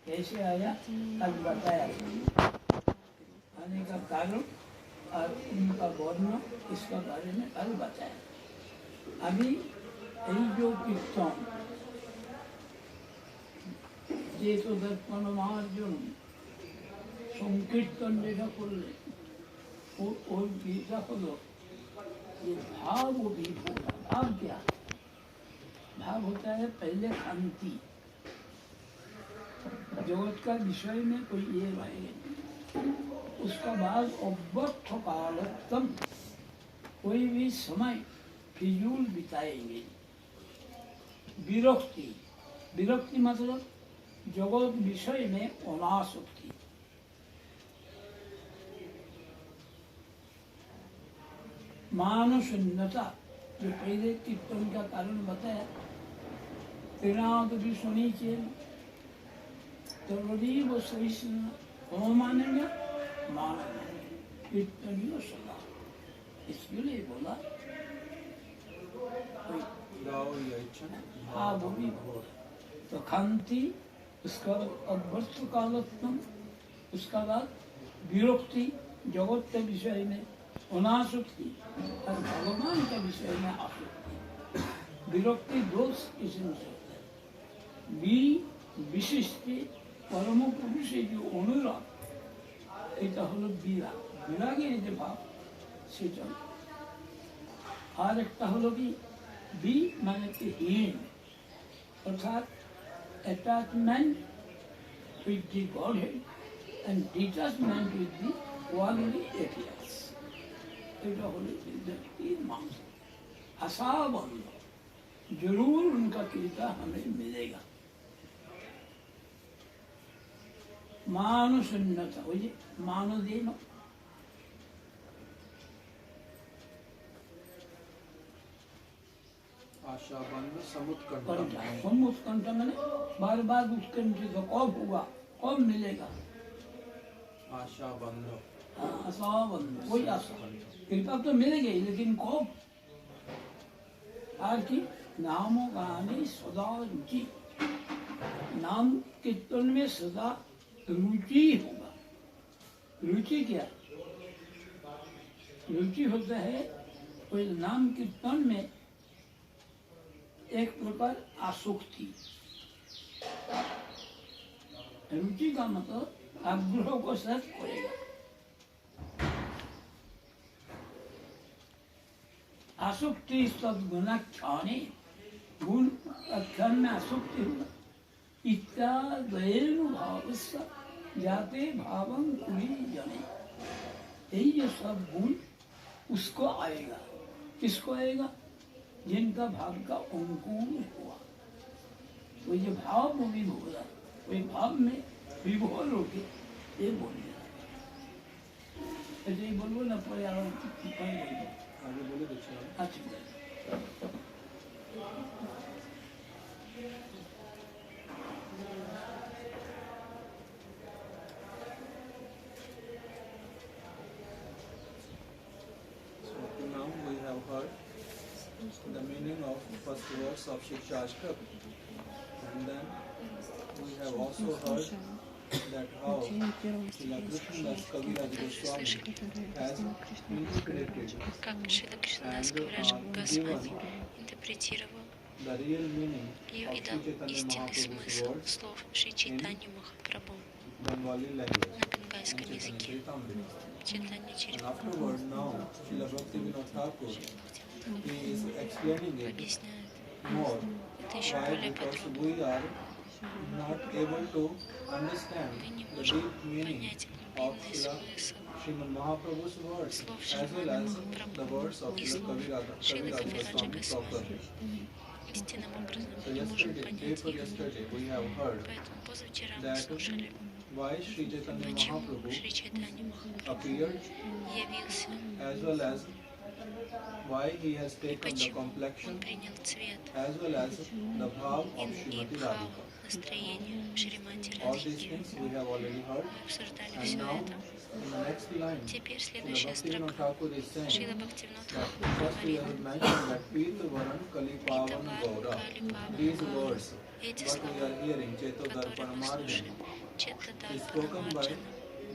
कैसे आया कल बताया, आने का कारण और उनका वर्ण इसका बारे में कल बताया। अभी यही जो कीर्तन ये तो दर्पण मार्जन संकीर्तन যেটা করলে ওর বিটা হলো ये भाव भी होगा। भाव क्या? भाव होता है पहले शांति, जगत का विषय में कोई ये रहेगा। उसका बाद अव्यक्त कालतम, कोई भी समय फिजूल बिताएंगे। विरक्ति, विरक्ति मतलब जगत विषय में अनासक्ति। मानशून्यता, जो पहले कीर्तन का कारण बताया, तेनाद भी सुनी चेन तरीब सहिष्णु कौन मानेगा? मानेगा कीर्तनियों सदा। इसके लिए बोला हाँ वो भी बोल तो खांति, उसका अभ्यस्त कालत्म, उसका बाद विरक्ति, जगत के विषय में अनासक्ति और भगवान के विषय में आसक्ति। विरक्ति दोष किस्म से होता है। विशिष्ट परम पुरुष जो अनुराग, এটা হলো বিরাগ। বিরাগের যে ভাব সেটা। আর একটা হলো কি বি মানে কি হীন, অর্থাৎ attachment with the Godhead and detachment with the worldly affairs। এটা হলো तीन मांस। आशा बंद, जरूर उनका कृपा हमें मिलेगा। मानशून्यता, वही मानदेन आशा बंद समुत्कंठ। समुत्कंठ मैंने बार बार उत्कंठित, कब हुआ, कब मिलेगा? आशा बंद, आशा बंद, कोई आशा, कृपा तो मिलेगी लेकिन कब? और की नाम गाने सदा रुचि, नाम कीर्तन में सदा रुचि होगा। रुचि क्या? रुचि होता है कोई नाम कीर्तन में एक प्रकार आसक्ति। रुचि का मतलब आग्रह को साथ करेगा। आसक्ति सद्गुणाख्याने, गुण अख्यान में आसक्ति होगा। इत्यादयेन भावस्य जाते भावं कुली जने, यही जो सब गुण उसको आएगा। किसको आएगा? जिनका भाव का अनुकूल हुआ। तो ये भाव वो भी बोला, वही भाव में विभोर होके ये बोल दिया। ऐसे ही बोलो ना, पर्यावरण आगे बोले देखिए। अच्छा the meaning of first verse of Shikshashtra, and then we have also heard that how Srila Krishnadas Kaviraj Goswami has interpreted как Шрила Кришнадас and Кавирадж Госвами given интерпретировал the real meaning и of дал Sri Chaitanya истинный Mahaprabhu's смысл words слов Шри Чайтаньи Махапрабху Bengali language на бенгальском and Chaitanya языке. Charitamrita. Чайтанья And Чаритамрita. afterward now Srila Bhaktivinoda Thakur, he is explaining it Объясняет more. это еще Why? более Because подробно. we are not able to understand Мы не the можем deep meaning понять of глубинный Srila смысл Srimad Mahaprabhu's words слов as well Шримада as the Махапрабху words of и Srila слов Шрилы Kaviraj Кавираджа Goswami Госвами. properly. Истинным образом So мы не можем day понять for их. yesterday, we have heard Поэтому позавчера мы that слушали, why Sri Chaitanya почему Mahaprabhu Шри Чайтанья Махапрабху appeared явился as well as why he has и taken the почему complexion он принял цвет as well as the bhav и of Srimati бхав, Radhika. настроение Шримати All these Радхики. things we have already heard, Мы обсуждали and все now это. In the next line, Теперь Srila следующая Bhaktivinoda строка. Thakur is saying Шрила Бхактивинод that Тхакур first we говорит: have mentioned that Pita Varan Kali Pavan Питавар Gaura. Кали Паван These Гаура. words, Эти what we слова, are hearing, Cheto которые Darpana мы Marjan, слушаем, is Четтадарпана spoken by Марджана,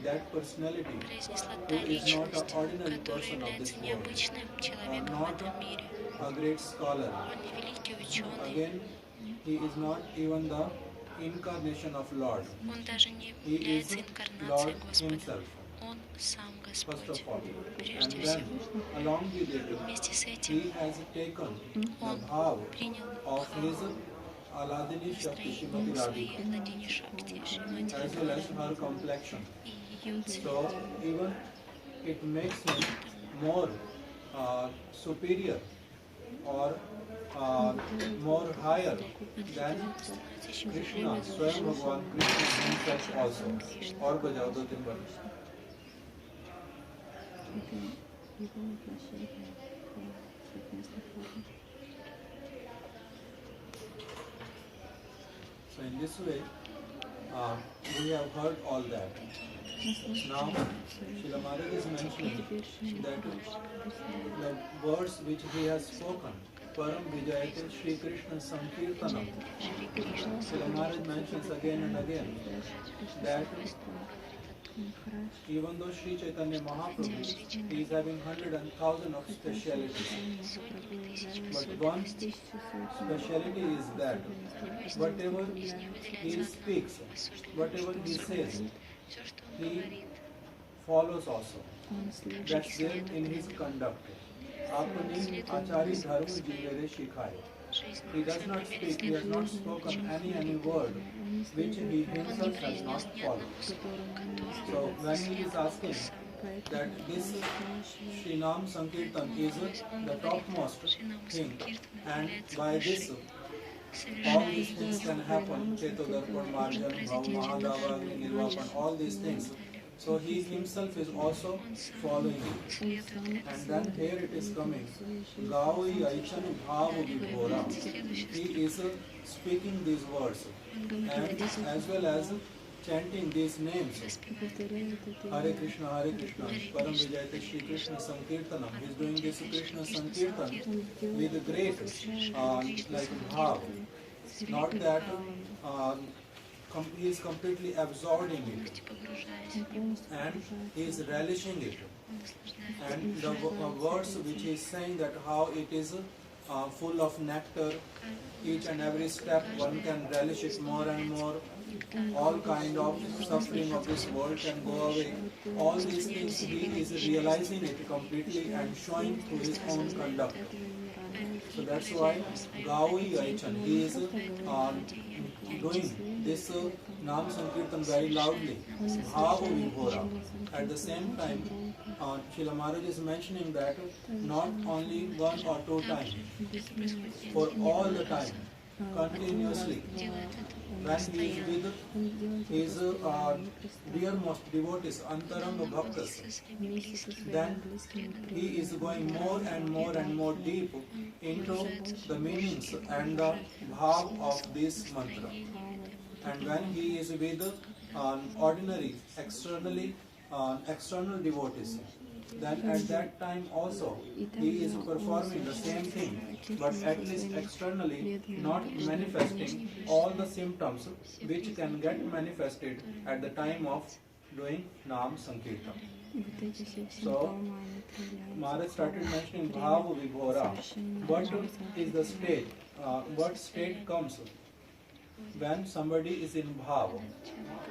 that personality произнесла who та is not an личность, ordinary которая person of this является world, необычным or человеком в not этом мире. a great scholar. Он не великий ученый, Again, he is not even the incarnation of Lord. он даже не He is является Lord инкарнацией Господа. himself, Он сам first Господь. of all. Прежде And then, всего, along with it, вместе с he этим has taken the он bhav принял of his бхаву, Aladini Shakti настроение Shrimati своей Radhika, владения Шакти, Шримати as well as Радхи her complexion. и ее цвет. So even it makes him more superior or more higher than Становится еще Krishna, более Swayam Bhagavan Krishna himself also. और बजाओ दो तीन बार. So in this way, we have heard all that. Now, Srila Maharaj is mentioning that the words which he has spoken, Param Vijayate Shri Krishna Sankirtanam. Srila Maharaj mentions again and again that even though Sri Chaitanya Mahaprabhu he is having 100,000 of specialities, but one speciality is that whatever he speaks, whatever he says, все, что он he говорит. follows also. That's there in his conduct. Apni Achari Dharma Jivere Shikhai. He does not speak, he has not spoken any word which he himself has not followed. So when he is asking that this Srinam Sankirtan is the topmost thing, and by this all these things can happen, Chetodarpan, Marjan, Bhav, Mahadava, Nirvapan, all these things. So he himself is also following it. And then here it is coming. Gaui Aichan Bhav Vibhora. He is speaking these words and as well as chanting these names. Hare Krishna, Param Vijayate Shri Krishna Sankirtanam. He is doing this Krishna Sankirtan with great like bhav. Not that he is completely absorbed in it and he is relishing it. And the words which he is saying that how it is full of nectar, each and every step one can relish it more and more. All kind of suffering of this world can go away. All these things he is realizing it completely and showing through his own conduct. So that's why Gaui Aichan, he is doing this Nam Sankirtan very loudly. Bhava Vibhora. At the same time, Srila Maharaj is mentioning that not only one or two times, for all the time, continuously. When he is with his dearmost devotees, Antaranga Bhaktas, then he is going more and more deep into the meanings and the bhav of this mantra. And when he is with ordinary, external devotees, then at that time also he is performing the same thing, but at least externally not manifesting all the symptoms which can get manifested at the time of doing Nam Sankirtan. So, Maharaj started mentioning Bhava Vibhora. What is the state? What state comes when somebody is in Bhava?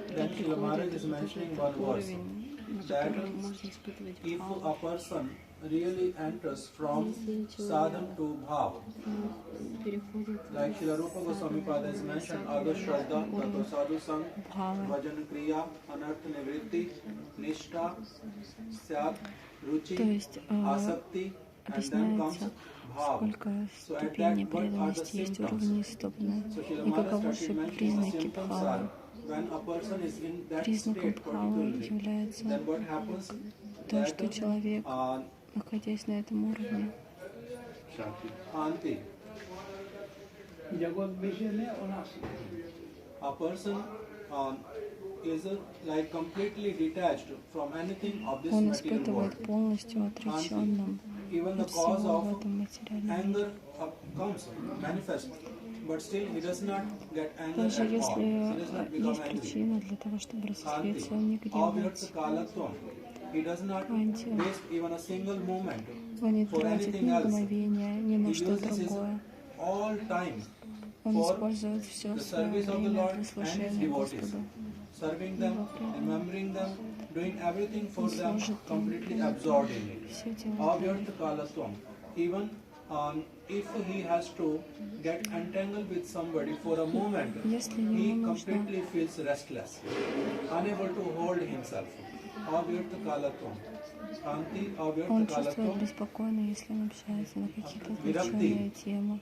Then Srila Maharaj is mentioning one verse, that if a person really enters from sadhana to bhav, like Srila Rupa Goswami Pada has mentioned, Ado Shraddha, Tato Sadhu Sang, Vajan Kriya, Anartha Nivritti, Nishtha, Syat, Ruchi, Asakti, and then comes bhav. So at that, what are the symptoms? So Srila Maharaj started mentioning the symptoms are, when a person is in that state particularly, then what happens? То, что человек, находясь на этом уровне, जगत विषय में अनासक्ति. A person is like completely detached from anything of this Он material world. испытывает полностью отреченным Even the от cause всего в of этом материальном мире. anger comes, manifest, but still he does not get anger Даже at all. если He does not become есть angry. причина для того, чтобы разозлиться, он не Kanti, гневается. avyakta kalatvam. He does not Kanti. waste even a single moment Он не for тратит anything ни else. мгновения, ни He на что uses his другое. all time Он for использует все the свое service of the время Lord для and his служения devotees, Господу. serving them, remembering them, doing everything for Он them, служит им, completely absorbed in it. все делает для них. Avyartha kalatvam. Even if he has to get entangled with somebody for a moment, Если he ему нужно, completely feels restless, unable to hold himself. Avyartha kalatvam. Kanti он avyartha чувствует kalatvam. беспокойно, если он общается на какие-то Virakti. отвлеченные темы.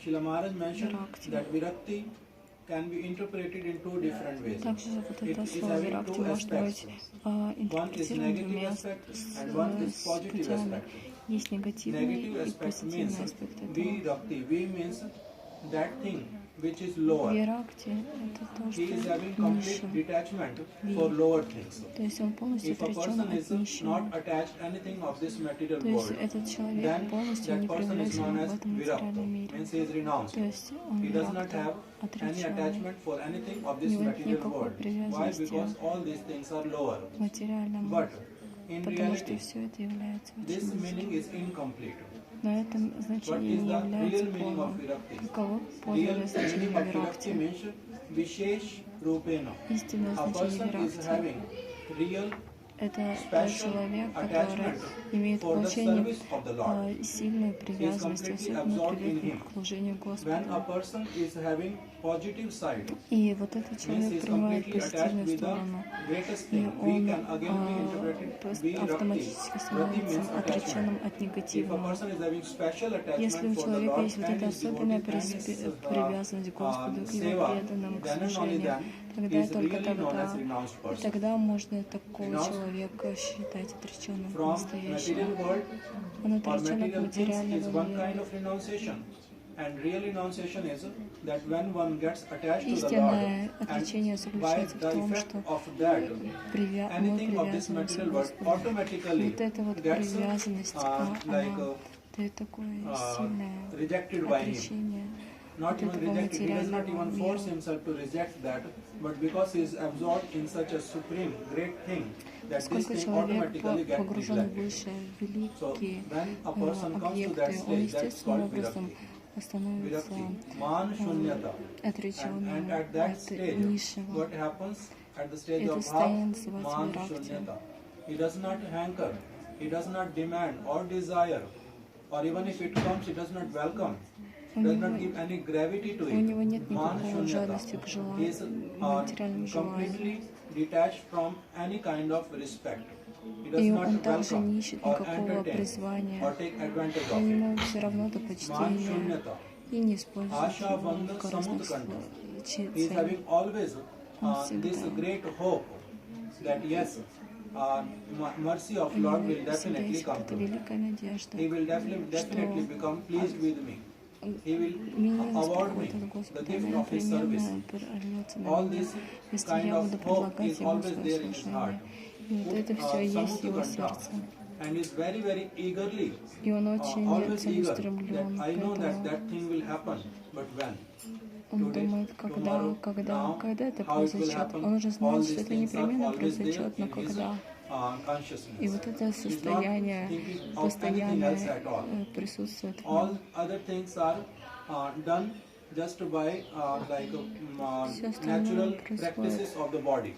Srila Maharaj mentioned Virakti. that virakti can be interpreted in two different ways. Также вот It это is слово having «виракти» two может aspects. быть One is интерпретировано negative двумя aspect and one is positive путями. aspect. Есть негативный Negative и aspect means позитивный аспект этого. virakti. Vi means that thing which is lower. Виракти — это то, He is что having complete ниже. detachment for lower things. То есть он полностью If a отречен person от is нищего. not attached anything of this material То есть world, этот человек then полностью that не person is привязан known в as этом virakta. материальном мире. Means he is renounced. То есть он He does not виракта, have any отреченный attachment for anything of У this него нет material никакой world. Why? привязанности Because all these things are lower. к материальному, But in потому что reality, все это является this очень meaning is incomplete. Но это What значение is не the является real meaning of полным. virakti? Каково Real подлинное meaning значение of virakti виракти? means vishesh rupena. Истинное A значение person is виракти having real — это тот special человек, который attachment имеет for the очень service of the Lord. сильную привязанность, completely особенно absorbed in привязанность him. к служению When Господу. a person is having positive side, И вот этот means he человек is принимает completely attached позитивную with the сторону. greatest И thing. We он can again reinterpret it be rakti. автоматически Rati становится means отреченным attachment. от If a негативного. person is having special Если у attachment for the человека Lord есть вот and эта his особенная devotees and his привязанность к Господу, к Его seva, преданным, к then and only служению, then тогда he и is только really known as тогда, renounced и person. тогда можно такого Renounced человека считать отреченным From по-настоящему. material world Он or отречен от material things is материального one kind мира. of renunciation. And real renunciation is that when one gets attached to the Истинное Lord, отречение and by заключается в the том, effect что of that, мы anything of this привязываемся material к world Господу. automatically Вот эта вот gets привязанность, like она дает такое сильное rejected by him. отречение. Not Вот even этого rejected, he does not материального even force мира. himself to reject that, but because he is absorbed in such a supreme, great thing, that this Поскольку thing человек automatically gets погружен в neglected. высшие, So великие when a person comes to объекты, that он stage, that's естественным called образом virakti. становится Virakti, man shunyata. отреченным And at that от stage, низшего. what happens at the stage Это of состояние bhav, называется man виракти. shunyata. He does not hanker, he does not demand or desire, or even if it comes, he does not welcome, does not give any gravity to У it. него нет Man никакого shunyata. жадности к He желанию, is материальным желаниям. completely detached from any kind of respect. He does И not он также welcome не ищет or никакого entertain призвания. or take advantage of Он it. ему все равно до Man почтения shunyata. и не использует Asha его Vanda в корыстных Samutkanta. He is целях. having always всегда. this great hope that yes, mercy of Lord will Всегда definitely есть come эта to. великая надежда. He will definitely become pleased with me. He will Милость award me приходит от the Господа, gift она of His service. непременно прольется на All меня, this если kind я буду of hope предлагать is Ему always свое there in His heart. служение. И вот это все есть в Его Samutkanta. сердце. And is very, very eagerly, И Он очень always eager that целеустремлен I к know that этому. that thing will happen, but when? Он Today, думает, tomorrow, когда это how it will произойдет. happen. Он уже All знает, these что это things are непременно always there произойдет, но in his когда. И consciousness. вот это He's not состояние thinking of anything else постоянное at all. присутствует в All нем. other things are done just by Всё остальное natural practices of the body.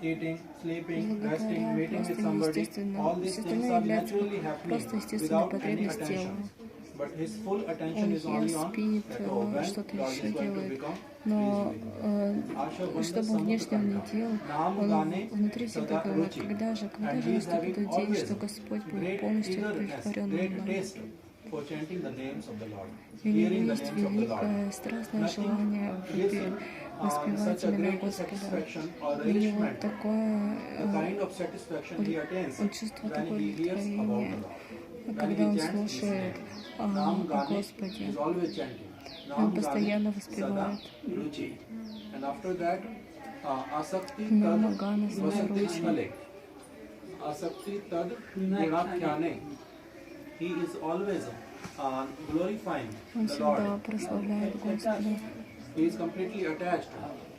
Eating, sleeping, resting, Благодаря meeting with просто somebody, естественно. all Все these things остальное are является naturally happening просто естественной without any потребностью attention. тела. But his full attention Он is only ест, on спит, that, oh, when что-то Lord is еще going to делает. become Но pleased with me. Asha Vanda что бы он внешне не Samutkanta. делал, Nam он Gane внутри себя Sada говорит, Ruchi. когда же And he is наступит having тот день, always что Господь будет great полностью eagerness, удовлетворен great мной. taste for chanting the names of the Lord, И у него hearing the есть names of the великое, Lord. страстное Nothing желание gives him воспевать such a имена great Господа. satisfaction or У него relishment, такое, the kind of satisfaction he attains он чувствует when такое he hears about удовлетворение, the Lord. When когда he он chants His слушает name, Nam о Gane Господе. is always chanting. Он Nam постоянно Gane Sada воспевает. Ruchi. And after that, asakti Nama tad Gana vasati Samaroti. sthale. Asakti tad gunakhyane. He is always glorifying Он the всегда Lord. прославляет Господа. He is completely attached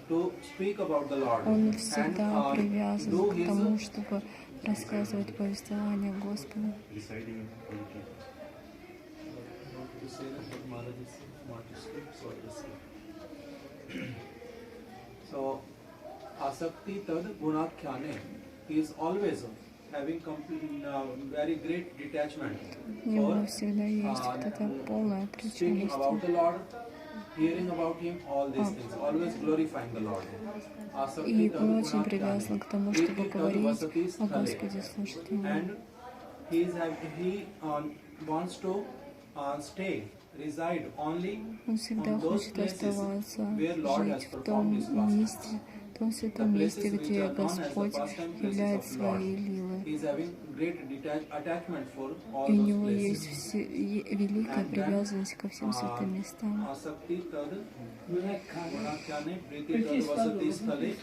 to speak about the Lord. Он And всегда do привязан к his тому, чтобы рассказывать повествование Господа. So, asakti tad gunakhyane. He is always having very great detachment У него for всегда есть вот эта полная speaking отреченность. about the Lord, hearing about Him, all these things, always glorifying the Lord. И Asakti он tad очень привязан к тому, чтобы gunakhyane. говорить Vasati о sthale. Господе, слушать Его. And he wants to reside only Он всегда on those хочет places оставаться, where Lord has жить в том performed His pastimes. месте, в том святом The месте, places which где are known as the Господь pastime places являет of Lord. свои лилы. He is having great attachment for all И у those него есть places. великая And then, привязанность ко всем святым местам. Asakti tad Gunakhyane. gunakhyane priti tad vasati sthale.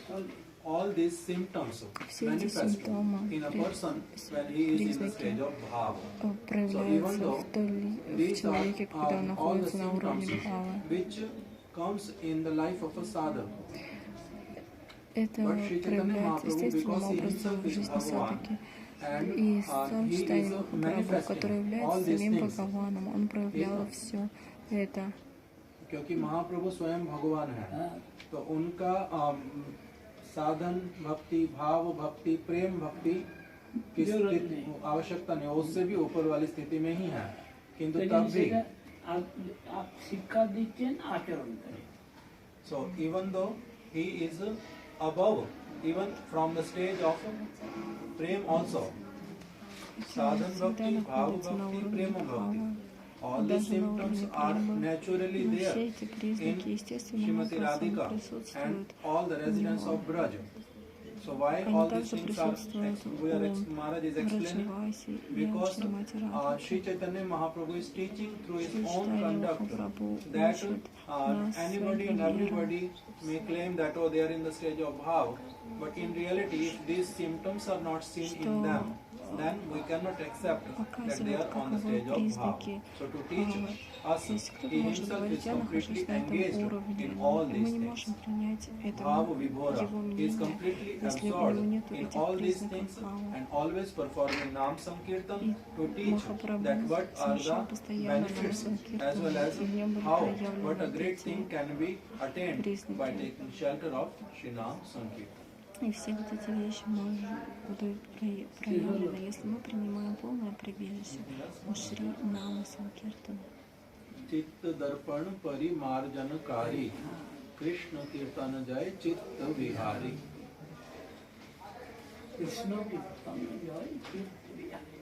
All these symptoms Все эти manifest симптомы, in a person when he is in the stage признаки of bhava. проявляются в These are человеке, когда он all the находится на уровне symptoms бхавы. which comes in the life of a sadhaka. Это But Shri Chaitanya проявляется Mahaprabhu, естественным because he образом himself в is жизни Bhagavan, садхаки. and И сам he Чайтанья is Махапрабху, manifesting который all является these самим things. Бхагаваном, он проявлял все это. क्योंकि महाप्रभु स्वयं भगवान है, तो उनका साधन भक्ति, भाव भक्ति, प्रेम भक्ति की स्थिति आवश्यकता नहीं, उससे भी ऊपर वाली स्थिति में ही है, किंतु तब भी आप शिक्षा दीजिए आचरण करें. so even though he is above, even from the stage of prem also, sadhan bhakti, bhav bhakti, prema bhakti, all these symptoms are naturally Но there все эти признаки in естественным Srimati образом Radhika and присутствуют. all the residents of Braj. So why Они all these также things are, присутствуют Maharaj is у explaining? Браджаваси и Because Шримати Sri Радхи. Chaitanya Mahaprabhu is teaching through his Шри own Чайтанья conduct Махапрабху that учит нас anybody своим and примером. everybody may claim that oh they are in the stage of bhav, but in reality if these symptoms are not seen in them, then we cannot accept that they are on the stage of bhav. So to teach us, Если кто-то he может himself говорить, is я нахожусь completely на этом engaged уровне, in all мы these не things. можем принять Bhava этого Vibhora. его He is мнения, completely если у absorbed него нет in этих all these признаков things бхавы. and always performing Nam Sankirtan to teach Махапрабху that what are совершал the постоянно benefits Nam as well as Sankirtan, и в нем были how проявлены what a вот great эти thing can be attained признаки. by taking shelter of Shri Nam Sankirtan. И все вот эти вещи будут проявлены, если мы принимаем полное прибежище у Шри Нама Санкиртана. चित्त दर्पण परिमार्जनकारी कृष्ण कीर्तन जय चित्त विहारी. कृष्ण की जय चित्त विहारी.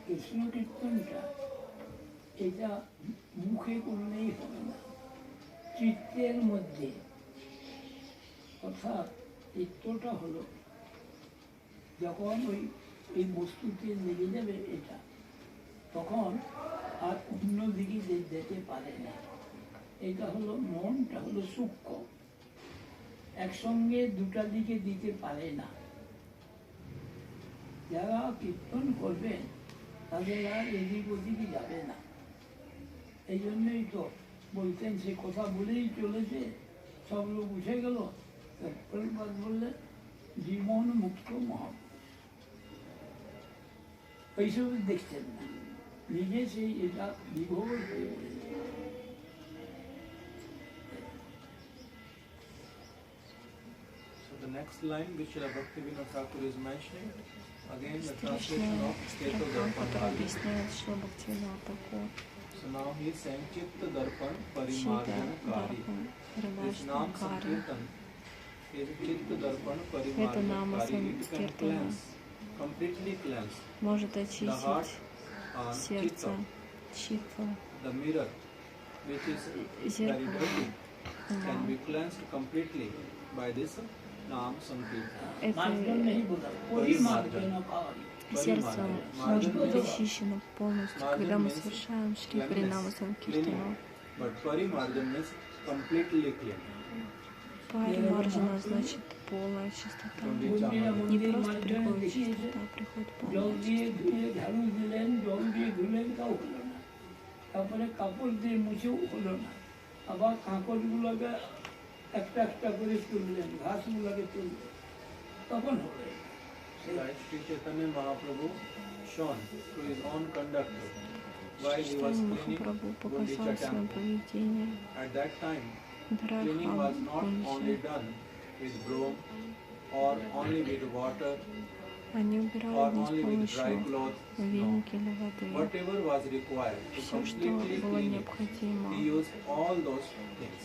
কৃষ্ণ কীর্তনটা এটা মুখে করলেই হবে না, চিত্তের মধ্যে, অর্থাৎ চিত্তটা হলো যখন এই বস্তুতে লেগে যাবে এটা, তখন আর অন্যদিকে যেতে পারে না। এটা হলো মনটা হলো সূক্ষ্ম, একসঙ্গে দুটা দিকে দিতে পারে না। যারা কীর্তন করবেন তাদের আর এদিক ওদিকে যাবে না। এই জন্যই তো বলতেন, সে কথা বলেই চলেছে, সব লোক উঠে গেল, তারপর বললে জীবন মুক্ত মহাপুরুষ। এইসব দেখছেন না, নিজে সেই এটা বিভোর হয়ে পড়েছে। So the next line which Srila Bhaktivinoda Thakur is mentioning, again the translation of Ketu Строка, Darpan который Bhali. объясняет, что Бхактивинода Тхакур, So now he is saying Chitta Darpan Чита Parimarjanakari. Дарпан This Nam Риваштакари. Sankirtan is Chitta Darpan Это Нама Parimarjanakari. It can Санкиртана cleanse, completely cleanse может the heart очистить and сердце, Chitta, читва, the mirror, which is very зеркало, dirty, can ума. be cleansed completely by this Nam Sankirtan. মার্জন নেই Это বোধ, পরিমার্জন কারি। сердце может быть Marjan means очищено полностью, Marjan когда мы means совершаем Шри cleanliness, Харинама Санкиртану. But Parimarjan means completely clean. Паримарджана значит полная чистота. Не просто приходит чистота, приходит জল полная দিয়ে чистота. ধুয়ে ঝাড়ু দিলেন, জল দিয়ে ধুলেন, তাও হলো না। তারপরে কাপড় দিয়ে মুছেও হলো না। আবার কাঁকড়গুলোকে একটা একটা করে তুললেন, ঘাসগুলোকে তুললেন, তখন হলো। Like Sri Chaitanya Mahaprabhu shone to his own conduct while he was Читание cleaning Махапрабху Gundicha показал свое temple. поведение. At that time, cleaning Дхарахам was not only Кунджи. done with broom or only with water Они or убирали не с only with dry помощью clothes. No. веники или воды. Whatever was required to Все, что completely было clean it, необходимо he used all those things.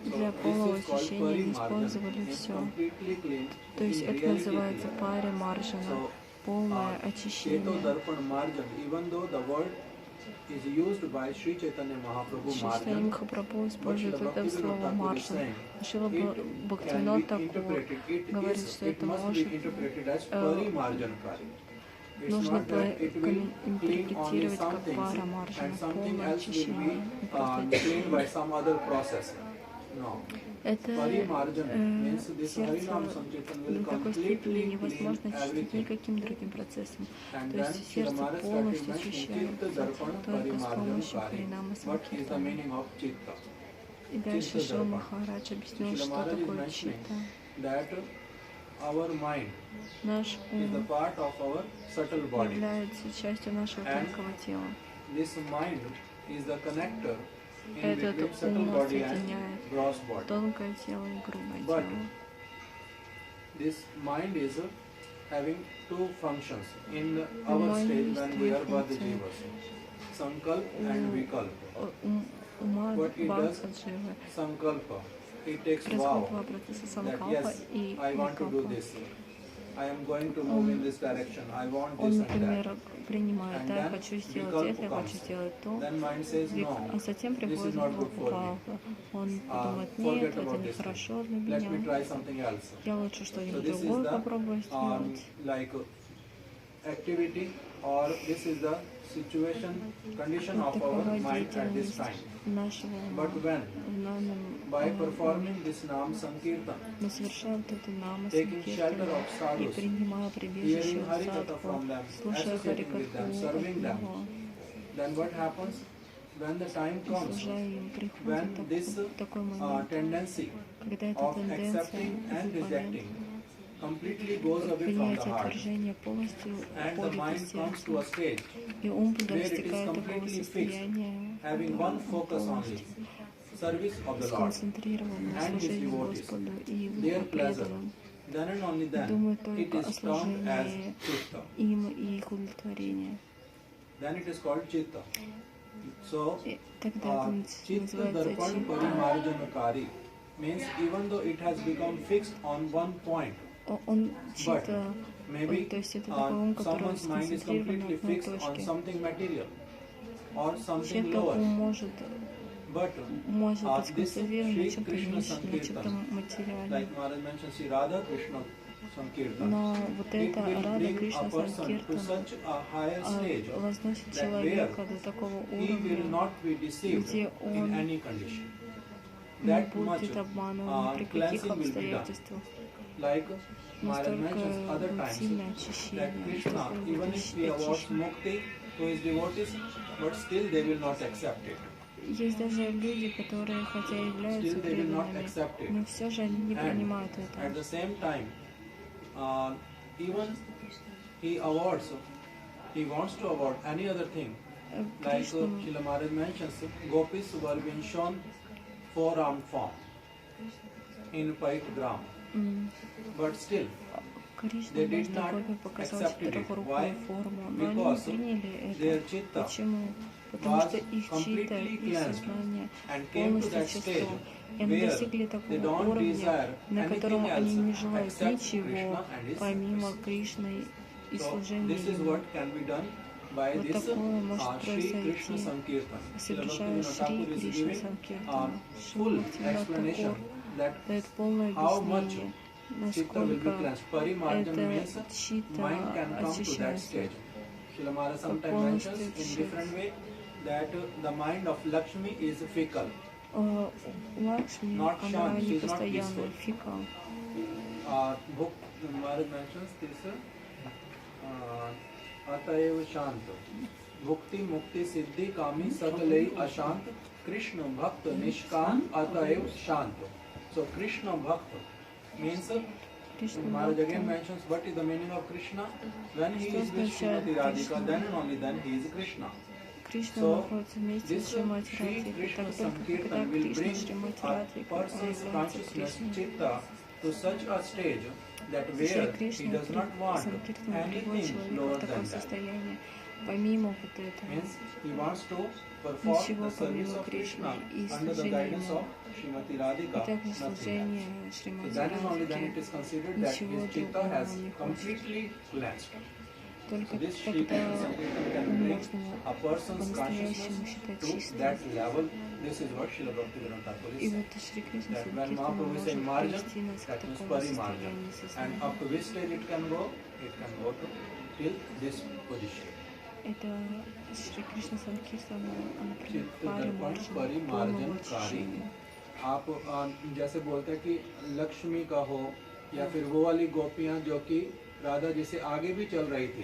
So для полного this is called очищения, они Parimarjan, использовали means все. completely clean. То есть in это reality называется clean. пари маржана, So, полное Cheto очищение. Darpan Marjan, even though the word is used by Sri Chaitanya Mahaprabhu Читание Marjan, Махапрабху but использует Srila это Bhaktivinoda слово Thakur is маржан. saying, Шила it can Бхактивинод be Такур interpreted, говорит, что it это must be может interpreted as Parimarjankari. It's нужно not that it will clean only интерпретировать some как things пара and маржана, something полное else will be очищение. Не просто cleaned by some other process. No. это Parimarjan means this сердце Harinam Sankirtan will до такой степени completely невозможно clean очистить everything. никаким другим процессом. And То then есть Sri сердце Maharaj started полностью mentioning очищается Chitta Darpana только с помощью Parimarjan Харинама Kari. What is the Санкиртана. meaning of Chitta? И дальше Chitta Шила Darpana. Махарадж объяснил, Srila что Maharaj is такое mentioning чита. that our mind Наш is the ум part of our subtle body. является частью нашего And тонкого тела. This mind is the connector in Этот between subtle ум body and соединяет gross body. тонкое тело и грубое But тело. this mind is having two functions in our Mind stage is when two we are functions. Vadjivas. Sankalp and Vikalp. Ума What it два does, садживы. Sankalpa, it takes Происходит vow два процесса that санкалпа yes, и I want to do викалпа. this. I am going to move in this direction. I want Он, this and например, that. принимает, And да, я then хочу сделать викалпа это, я хочу comes. сделать то. Then mind says no. А затем This is приходит not good for me. викалпа. Он подумает, Forget нет, это about this нехорошо для thing. Let me меня. try something else. Я лучше So что-нибудь this is другое the попробую сделать. like activity or this is the situation, condition of our Такова mind at this деятельность time. нашего ума. But when В данном by performing this Nam Sankirtan, мы совершаем вот это нама taking shelter санкиртана of и sadhus, принимая прибежище hearing от Harikatha садху, from them, слушая associating with them, Харикатху serving от them, него then what happens? When the time и comes, служа им, when приходит this такой момент, tendency когда эта of тенденция, accepting and этот момент rejecting completely goes away from the принятия heart, отвержения полностью and the уходит mind из comes to a сердца, stage и ум where it is достигает такого completely состояния, having когда one он focus only, полностью service of the Lord, сконцентрирован на and his служении devotees, Господу и their его pleasure. преданным, Then and only then думает it только о is termed as служении Chitta. им и их удовлетворении. Then it is called Chitta. So, И тогда это Chitta называется Darpan чита. Parimarjanakari means even though it has become fixed on one point, Он but чита, maybe то есть это такой ум, который someone's mind is сконцентрирован на completely одной fixed on точке. something material or something Чья-то ум lower. может But быть this сконцентрирован на Sri чем-то Krishna меньше, на чем-то Sankirtan, материальном. like Maharaj mentioned, Sri Radha Krishna Sankirtan, Но вот it это will Рада bring Кришна a person to Санкиртана such a higher stage возносит that человека до такого he will уровня, not be deceived где in он any condition. не That much будет обманываем ни при каких cleansing will be done. обстоятельствах. Like Maharaj mentions Настолько other будет times сильное that очищение, Krishna, настолько even будет if he awards очищен. mukti to his devotees, but still they will not accept it. Есть даже люди, которые, хотя и являются Still they will not преданными, accept it. но все же они не And принимают at это. the same time, even he awards, he wants to award any other thing. Like Кришна, Srila Maharaj mentions, gopis were being shown four-armed form in Paitgram. But still, Кришна they did просто not Гопи показал accept it. четырехрукую Why? форму, но они не Because приняли their это. chitta Почему? Потому was что их чита, completely их cleansed сознание and came to полностью that stage чисто. И они where достигли they такого don't уровня, desire на котором anything они не else желают except ничего, Krishna and his помимо service. Кришны и So служения this is Ему. what can be done by Вот this такое может Sri Krishna произойти, Sankirtan. Srila совершая Bhaktivinoda Шри Thakur is Кришна giving Санкиртана. full Шри Бхактивинод explanation Тхакур that дает полное how much объяснение, chitta will be насколько cleansed. Parimarjan means эта чита mind can come to that очищается. stage. Srila Maharaj sometimes полностью mentions in очищается. different way that the mind of Lakshmi is fickle. Лакшми, Not она shan, she не is not постоянная, peaceful. фикал. Book Maharaj mentions this Ataev Shant. Bhukti Mukti Siddhi Kami Sakalei Ashant Krishna Bhakt Nishkam Ataev Shant. So Krishna Bhakt means Maharaj again mentions what is the meaning of Krishna. When he is with Srimati Radhika, then and only then he is Krishna. Кришна So, находится вместе с this Шримати Shri Радхикой, Krishna так только когда Sankirtan will Кришна bring Шримати a Радхика person's становится consciousness Кришной. chitta to such a stage that Шри where he Кришна does not want Санкиртана приводит anything человека lower в такое than that. состояние, помимо вот этого. Means he wants to perform Ничего the service помимо of Кришны Krishna и under the служения guidance ему. of Srimati И Radhika, также nothing служение else. So Шримати then and only then it Радхики. is considered that Ничего his chitta другого has он не хочет. completely cleansed. Только So this Shri тогда Krishna Sankirtan can bring можно a person's по-настоящему consciousness считать to чистым. that level. This is what Srila Bhaktivedanta Thakur И is saying. вот Шри Кришна That when Санкиртана Mahaprabhu is может saying margin, привести нас к that means такому parimarjan. состоянию And сознания. up to which stage it can go to till this position. Это Шри Кришна Санкиртана, она चित्त пари दर्पण марджан, परिमार्जन полного कारी. очищения. आप जैसे बोलते हैं कि लक्ष्मी का हो या फिर वो वाली गोपियां जो कि राधा जी से आगे भी चल रही थी,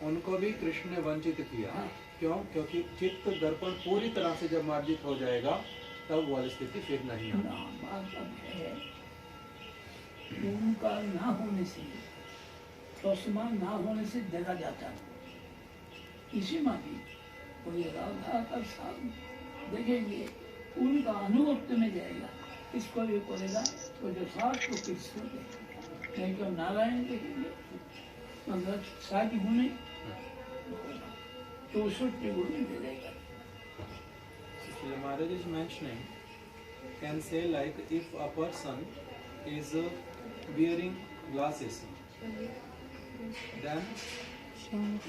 उनको भी कृष्ण ने वंचित किया. क्यों? क्योंकि चित्त दर्पण पूरी तरह से जब मार्जित हो जाएगा तब वो वाली स्थिति फिर नहीं आती. बात अब है ओंकार ना होने से, चौसमा ना होने से देखा जाता है. इसी में भी कोई राधा का साथ देखेंगे उनका अनुगत्य में जाएगा. इसको भी करेगा तो जो साथ को कृष्ण देखेगा, नहीं तो नारायण देखेंगे मतलब साथ गुण 64 गुण मिलेगा. Srila Maharaj is mentioning, can say like if a person is wearing glasses, then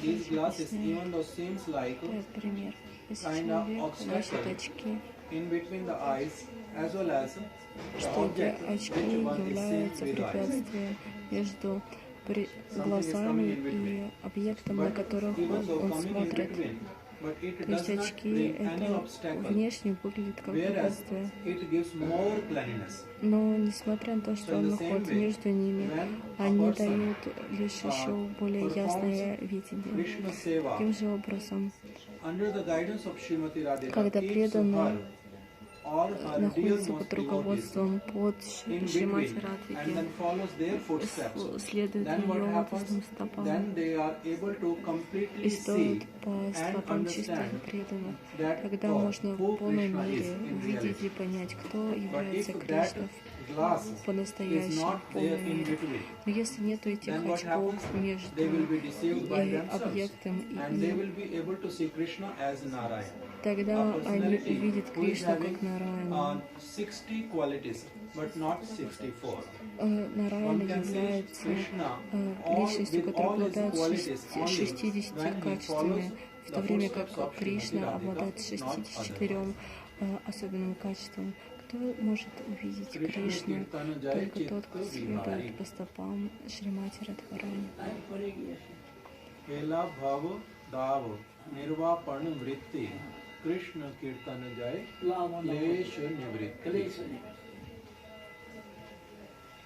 these glasses, even though seems like Пример. Если kind of человек носит obstacle очки, in between the eyes as well as the что эти object очки which one is являются seen with eyes. препятствием между Something is глазами coming in between. и объектом, на But которых even though он coming in смотрит. between, but it То есть does not очки bring any это obstacle, внешне выглядит как whereas препятствие. it gives more cleanliness. Но несмотря на то, So что in он the same находится way, между ними, when a они person дают лишь еще более ясное видение. Krishna Seva Таким же образом, under the guidance of Srimati Radhika когда keeps преданный her all her находится dearmost под devotees руководством под in Шримати between and Радхики, then follows their footsteps, следует then what ее happens? лотосным стопам Then they are able to completely и стоит see по and стопам чистых understand преданных, that тогда God, можно who в полной Krishna мере is in увидеть reality. и понять, кто But является if that Кришной glass is по-настоящему, not в полной there in мере. between, Но если нет этих then what очков happens? между They will be deceived by themselves объектом и and they им, will be able to see Krishna as Narayan. тогда A они personality увидят who is Кришну having как Нараяну. 60 qualities, but not 64. Нараяна One can see является Krishna all, личностью, with которая all his обладает qualities only 60 when he качествами, follows в the то время footsteps как of Srimati Кришна Radhika, обладает not 64 otherwise. особенным качеством. Кто может увидеть Krishna Кришну? Kirtana Jai Только тот, кто Chitta Vihari. следует по стопам Шримати Радхарани. पड़ेगी Hela Bhav Dav Nirvapana Vritti Krishna Kirtana Jai लाभ Klesh Nivritti. क्लेश नहीं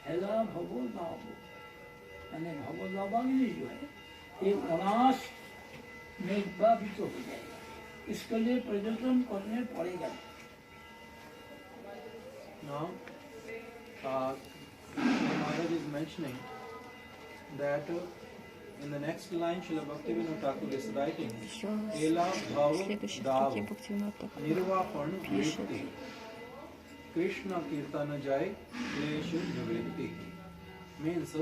हेला भगो लाभो यानी भगो लाभाग्नि जो है ये अनाश में बाधित हो जाएगा. इसके लिए प्रयत्न करने पड़ेगा. Now, Maharaj is mentioning that in the next line, Srila Bhaktivinoda Thakur is writing, Еще Hela в Bhav следующей Dav строке Бхактивинод Тхакур Nirvapana пишет, Vritti Krishna Kirtana Jai Klesh Nivritti. Means,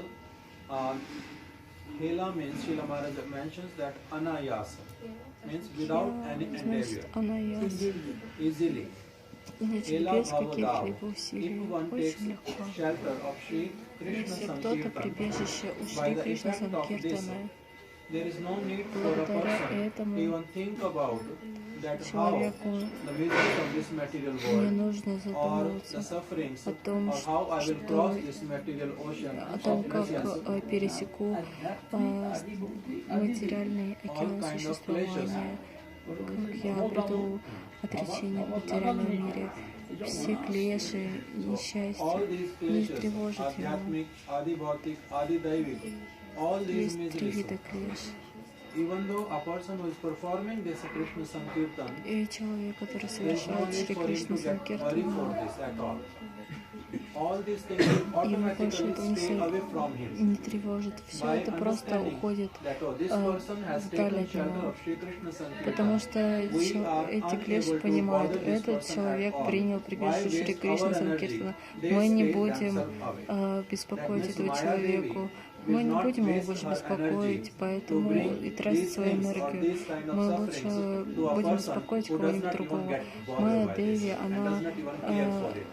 Hela means, Srila Maharaj mentions that anayasa means without any значит, endeavor, Анаяс, easily. значит, Hela без каких-либо Bhavadav. усилий, If one takes очень легко. shelter of Sri Krishna Если кто-то Sankirtan, прибежище у by Шри the Кришны effect of this, Санкиртана, there is no need for a благодаря person этому even think about that how человеку the miseries of this material не world нужно or the задумываться sufferings о том, or how I will что cross this material ocean о том, of как innocence, пересеку материальный all океан kind of существования, как я обрету отречение в материальном мире. Все клеши, несчастья all these не clashes, тревожат его. Adhyatmic, Adi Bhautik, Adi Daivik, all these Есть три miseries. вида клеш. Even though a person who is performing this Krishna Sankirtan, И человек, который there is no совершает need Шри for him Кришна to get worried Санкиртан, for this at all. All these things will automatically stay away from him. не тревожит. Все By это просто understanding уходит that oh, this person has вдаль taken от shelter него. of Shri Krishna Потому Sankirtan. что We are эти unable клеши to понимают, bother this этот person человек at all. принял Why прибежище Шри waste Кришна our Санкиртана. energy? Мы не They stay будем themselves away. беспокоить That этого means человеку. Maya Мы Devi не will будем not его waste больше her беспокоить, energy поэтому to bring и тратить these свою things or энергию. these kind of Мы sufferings лучше to a будем person беспокоить who does кого-нибудь not even другого. get bothered Майя by Деви, this and она does not even care for it.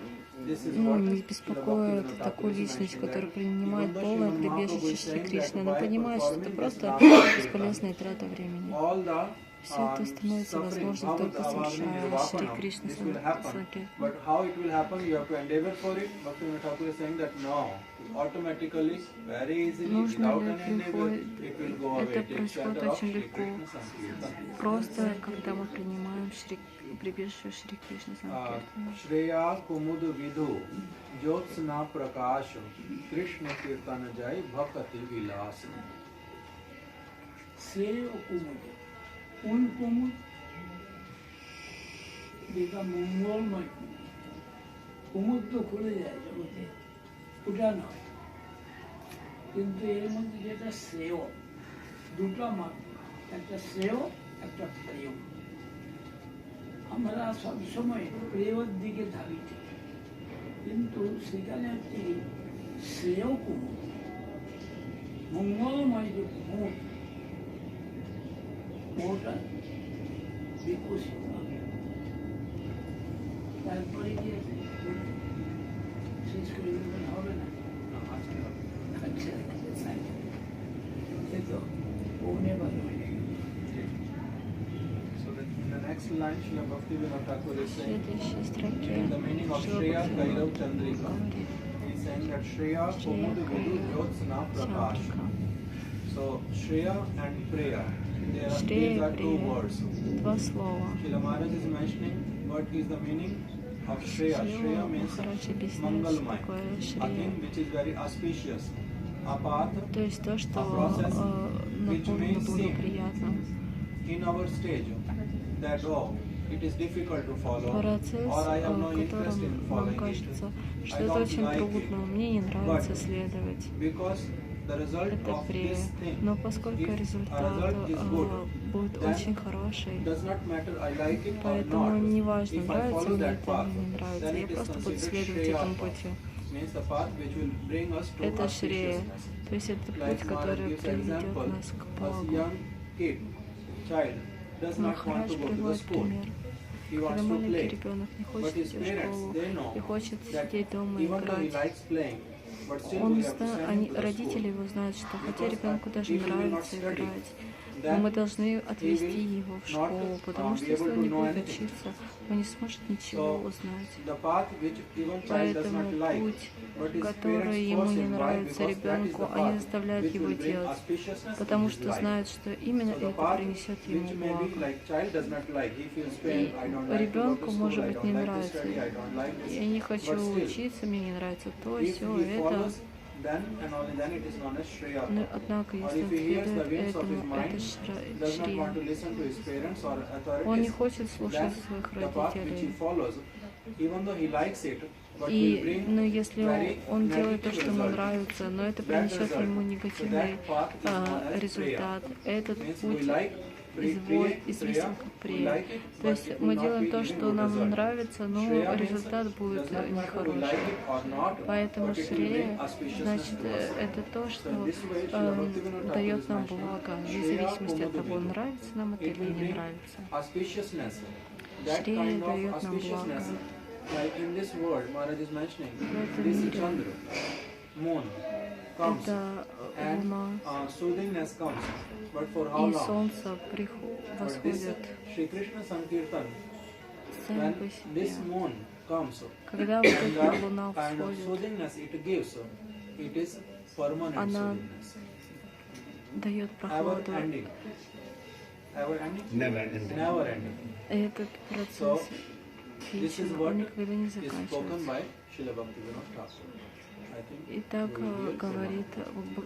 This is ну, what не Srila беспокоит Bhaktivinoda такую Thakur is личность, mentioning которая that принимает even though полное Srimad Mahaprabhu прибежище is Шри saying Кришны. that Она by понимает, что это performing this просто Last Sankirtan, бесполезная трата времени. all the Все это становится suffering, возможным bhavat, только avagni, совершая Шри nirvapanam, Кришна this will happen. Санкиртан. But how it will happen, you have to endeavor for it. Bhaktivinoda Thakur is saying that no, automatically, very easily, Нужно without ли any endeavor, приходит, it will go away. это Take происходит shelter of очень Shri легко. Krishna Sankirtan. Просто, когда мы принимаем прибежище Шри Кришна Санкиртана. Shreya Kumud Vidhu Jyotsna Prakash Krishna Kirtana Jai Bhakati Vilas. श्रेय कुमुद उन कुमुद যেটা মঙ্গলময় কুমুদ তো খুলে যায় জগতে, ওটা নয়, কিন্তু এর মধ্যে যেটা শ্রেয়, দুটো মাত্র, একটা শ্রেয় একটা প্রেয়। আমরা সবসময় প্রেয়র দিকে ধাবিত, কিন্তু সেখানে হচ্ছে শ্রেয় কুমুদ, মঙ্গলময় যে কুমুদ ওটা বিকশিত হবে। তারপরে কি আছে শেষ করে দেবেন, হবে না? আচ্ছা এই তো পৌনে ভালো হয়ে গেল। So that in the next line, Srila Bhaktivinoda Thakur is В saying следующей строке the meaning of Шрила Shreya Kairav Бхактивинода Chandrika. говорит He is saying that Shreya Kumud Vidhu Jyotsna Prakash. Чандрика. So Shreya and Preya, these Shreya are и two Preya. words. Два слова. Srila Maharaj is mentioning what is the meaning of Shreya. Shreya Шрила means Махарадж объясняет, что Mangalmay, такое a Шрия. thing which is very auspicious, a path То есть то, что a process which наполнено may seem благоприятным. in our stage that oh, it is difficult to follow, Процесс, or I have no в interest in котором нам following it. кажется, что I это don't очень like трудно, it. мне не нравится But следовать. because the result Это of Прея. this thing, Но поскольку if a результат result is good, будет then очень хороший, does not matter I like it or поэтому not. неважно, If I нравится follow мне that это path, или не нравится, then я it is просто буду considered следовать Shreya этому path. пути. Means the path which will bring us to Это Шрея, auspiciousness. то есть это Like путь, Maharaj который gives приведет example, нас к a Богу. young kid, child, does not want Махарадж to go to the приводит school. пример. He Когда wants to маленький play. ребенок не But хочет his идти в parents, школу they know и хочет that сидеть дома и even though he играть, likes playing, but still он we have to send him to the родители school. его знают, что хотя Because ребенку даже if he will not нравится study, играть, но then мы должны отвести will его в not, школу, потому что be если able он to не know будет anything. учиться, он не сможет ничего So, узнать. the path which even child does Поэтому not like, путь, but his который parents ему force не him. Why? нравится Because that is ребенку, the они path заставляют which его will bring делать, auspiciousness in потому his что life. знают, что именно So the это path принесет ему which may be благо. like child does not like, he feels pain, I don't like to go Ребенку, to school, может I быть, don't не like to нравится. study, I don't like this. Я не хочу But still, учиться, мне не нравится то, if все, he это. follows, then and only then it is known as Shreya. Но, однако, Or если if он he hears the следует whims of his этому, mind, это does not want to Шрия. listen to his parents or Он не authorities, хочет then слушать своих the path which he родителей. follows, even though he likes it, but will И, bring но если very он делает то, negative что ему result. нравится, но это That принесет result. ему So негативный that path is known as результат, Preya. этот Means we путь like известен как we Прея. like it, То but есть it мы will not делаем be то, giving что good нам result. нравится, но Shreya means результат does будет not matter we нехороший. like it or not, Поэтому but it will Шрея, bring auspiciousness значит, to us. это то, So что in this way, Srila Bhaktivinoda Thakur дает is нам mentioning, благо, вне Shreya зависимости от того, Kumudu. нравится нам это It или will не bring нравится. auspiciousness. That Shreya kind of дает нам auspiciousness, благо. like in this world, Maharaj is mentioning, этом this мире Chandra, moon, comes Это and луна soothingness comes. But for how и long? солнце For this восходит Shri Krishna Sankirtan, сами when по this себе. moon comes, Когда вот and эта the луна kind of всходит, soothingness it gives, it is permanent Она soothingness, дает ever прохладу, ending. ever ending? Never ending. Never ending. Этот процесс This is вечен, what он никогда не is spoken заканчивается. by Srila Bhaktivinoda Thakur. I think И так we will hear from говорит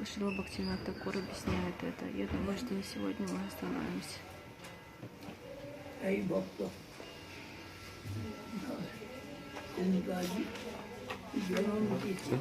Шрила Бхактивинод Такур, объясняет это. Я думаю, что на сегодня мы остановимся. कई भक्त उनका जन्म तिथि